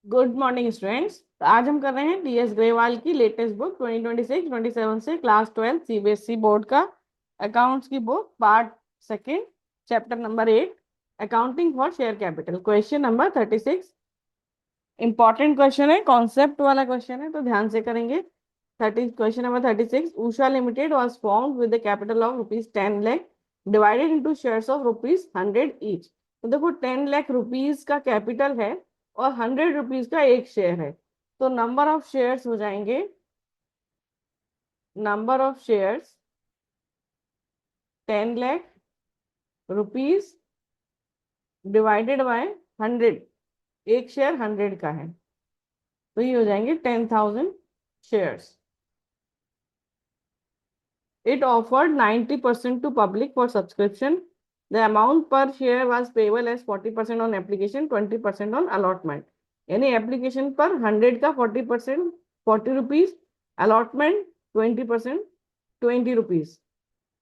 Good morning students. तो आज हम कर रहे हैं डीएस ग्रेवाल की लेटेस्ट बुक 2026-27 से क्लास 12 सीबीएसई बोर्ड का अकाउंट्स की book part second chapter number 8 accounting for share capital. Question number 36 important question है, कॉन्सेप्ट वाला क्वेश्चन है, तो ध्यान से करेंगे। 30 question number 36 Usha limited was formed with the capital of ₹10 lakh divided into shares of ₹100 each. तो देखो 10 लाख रुपीज का कैपिटल है और 100 रुपीज का एक शेयर है, तो नंबर ऑफ शेयर्स हो जाएंगे, number of shares 10 lakh rupees divided by 100, एक शेयर 100 का है, तो ये हो जाएंगे 10,000 shares. It offered 90% to public for subscription. The amount per share was payable as 40% on application, 20% on allotment. यानी एप्लीकेशन पर 100 का 40%, 40 rupees, allotment 20%, 20 rupees,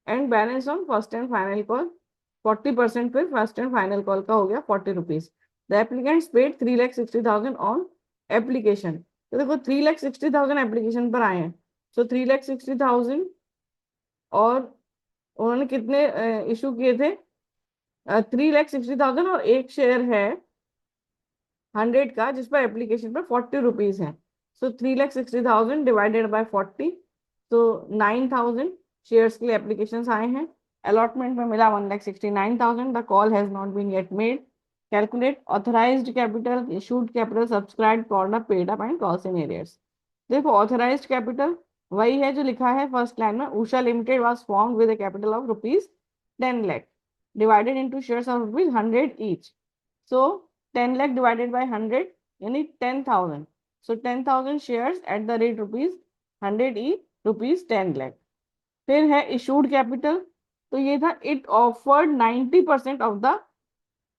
and balance on first and final call 40%, फिर फर्स्ट एंड फाइनल कॉल का हो गया 40 rupees. The applicants paid 3,60,000 on application. तो देखो 3,60,000 application पर आए हैं, सो 3,60,000 और उन्होंने कितने इशू किए थे? 3,60,000 और एक शेयर है 100 का जिस पर एप्लीकेशन पर 40 रुपीज है। सो 3,60,000 डिवाइडेड बाय 40, तो 9,000 शेयर्स के लिए एप्लीकेशन आए हैं। अलॉटमेंट में मिला 1,69,000। The call has not been yet made. Calculate authorised capital, issued capital, subscribed, called up, paid up and calls in arrears. देखो ऑथराइज्ड कैपिटल वही है जो लिखा है फर्स्ट लाइन में, Usha limited was formed with a capital of ₹10 lakh divided into shares of ₹100 each. So 10 lakh divided by 100 यानी 10,000, so 10,000 shares at the rate ₹100 each, ₹10 lakh. फिर है इशूड कैपिटल, तो ये था it offered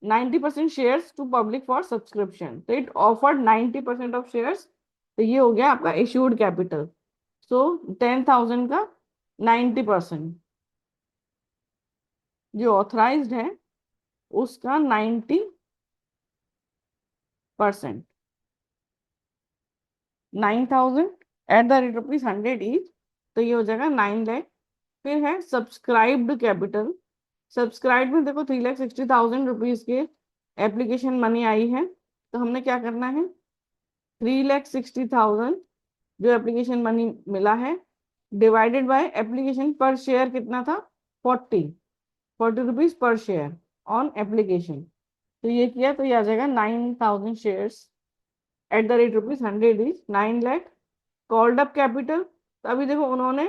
90% shares to public for subscription, तो it offered 90% of shares, तो ये हो गया आपका इशूड कैपिटल। सो 10,000 का 90%, जो ऑथराइज्ड है उसका 90%, 9,000 एट द रेट ₹100 ईच, तो ये हो जाएगा 9 लाख। फिर है सब्सक्राइब्ड कैपिटल। सब्सक्राइब में देखो 3,60,000 रुपीज के एप्लीकेशन मनी आई है, तो हमने क्या करना है, 3,60,000 जो एप्लीकेशन मनी मिला है डिवाइडेड बाय एप्लीकेशन पर शेयर कितना था, 40 rupees per share on application, तो ये किया तो ये आ जाएगा 9,000 shares at the rate ₹100 is 9 lakh. Called up capital, तो अभी देखो उन्होंने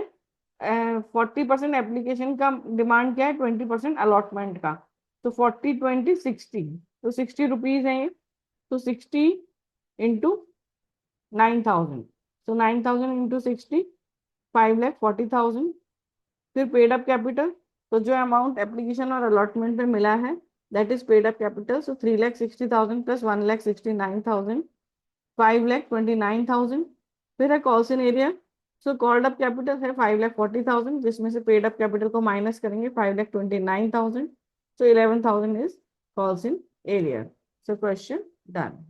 40% एप्लीकेशन का डिमांड किया है, 20% अलॉटमेंट का, तो 40, 20, 60, तो 60 रुपीज है ये, तो 60 इंटू 9,000, तो 9,000 इंटू 60, 5,40,000। फिर पेड अप कैपिटल, तो जो अमाउंट एप्लीकेशन और अलॉटमेंट में मिला है that is paid up capital, so 3,60,000 plus 1,69,000, 5,29,000। फिर है calls in area, so called up capital है 5,40,000 जिसमें से पेड अप कैपिटल को माइनस करेंगे 5,29,000, सो 11,000 is calls in area. So question done.